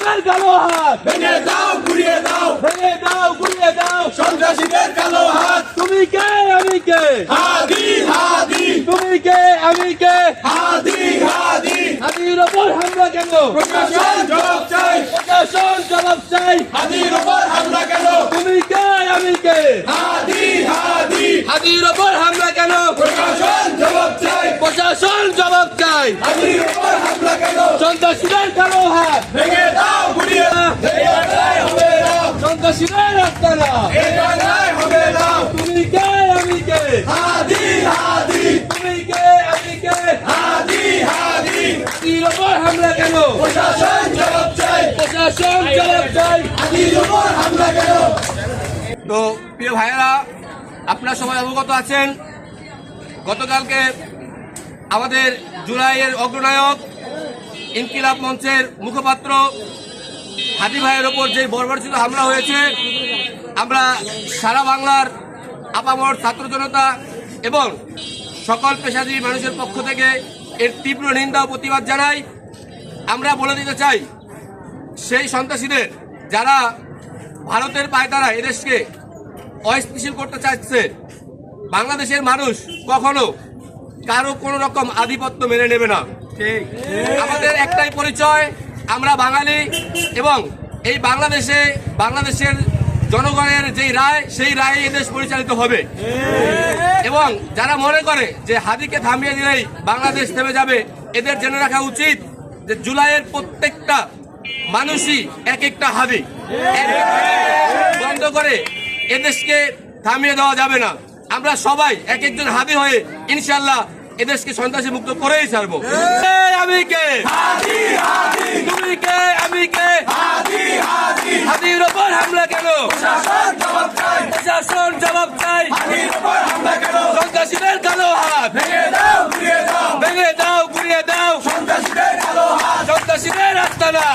সন্ত্রাসীদের কালো হাত ভেঙে দাও ঘুরিয়ে দাও ভেঙে দাও গুড়িয়ে দাও। সন্ত্রাসীদের কালো হাত তুমি কে আমি কে হাদি হাদি তুমি কে আমি কে হাদি হাদি হাদির ওপর হামলা কেন প্রশাসন জবাব চাই প্রশাসন জবাব চাই। হাদির উপর হামলা কেন তুমি কে আমি কে হাদি হাদি হাদির ওপর হামলা কেন প্রশাসন জবাব চাই প্রশাসন জবাব চাই। হাদির উপর হামলা কেন সন্ত্রাসীদের কালো হাত ভেঙে দাও ঘুরিয়ে দাও এই বাংলায় হবে না সন্ত্রাসীদের আস্তানা এই বাংলায় হবে না তুমি কে আমি কে হাদি হাদি তুমি কে আমি কে হাদি হাদি হাদির ওপর হামলা কেন প্রশাসন জবাব চাই প্রশাসন জবাব চাই। হাদির উপর হামলা কেন তো প্রিয় ভাইয়েরা, আপনারা সবাই অবগত আছেন, গতকালকে আমাদের জুলাইয়ের অগ্রনায়ক ইনকিলাব মঞ্চের মুখপাত্র হাদি ভাইয়ের ওপর যে বর্বরচিত হামলা হয়েছে, আমরা সারা বাংলার আপামর ছাত্র জনতা এবং সকল পেশাজীবী মানুষের পক্ষ থেকে এর তীব্র নিন্দা ও প্রতিবাদ জানাই। আমরা বলে দিতে চাই, সেই সন্ত্রাসীদের যারা ভারতের পায়তারা এদেশকে অস্থিতিশীল করতে চাইছে, বাংলাদেশের মানুষ কখনো কারো কোনো রকম আধিপত্য মেনে নেবে না। আমাদের একটাই পরিচয়, আমরা বাঙালি, এবং এই বাংলাদেশের জনগণের যেই রায়, সেই রায়ে এদেশ পরিচালিত হবে। এবং যারা মনে করে যে হাদিকে থামিয়ে দিলেই বাংলাদেশ থেমে যাবে, এদের জেনে রাখা উচিত যে জুলাইয়ের প্রত্যেকটা মানুষই এক একটা হাদি। বন্ধ করে এদেশকে থামিয়ে দেওয়া যাবে না। আমরা সবাই এক একজন হাদি হয়ে ইনশাল্লাহ এদেশকে সন্ত্রাসী মুক্ত করেই ছাড়বো। আমি কে তুমি কে আমি কে হাদির ওপর হামলা কেন প্রশাসন জবাব চাই। সন্ত্রাসীদের কালো হাত ভেঙে দাও ঘুরিয়ে দাও সন্ত্রাসীদের আস্তানা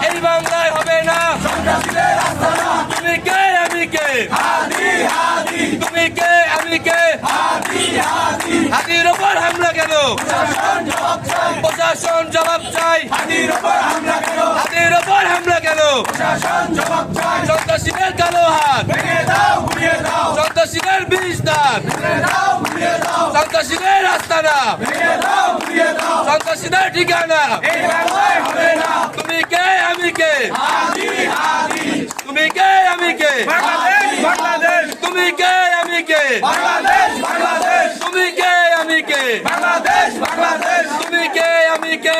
এই বাংলায় হবে না। তুমি কে আমি কে তুমি কে আমি কে হাদির ওপর হামলা কেন প্রশাসন জবাব চাই। হাদির ওপর হামলা কেন সন্ত্রাসীদের কালো হাত সন্ত্রাসীদের বিষ দান সন্ত্রাসীদের আস্তানা সন্ত্রাসীদের ঠিকানা। তুমি কে আমি কে তুমি কে আমি কে তুমি কে আমি কে তুমি কে আমি কে তুমি কে আমি কে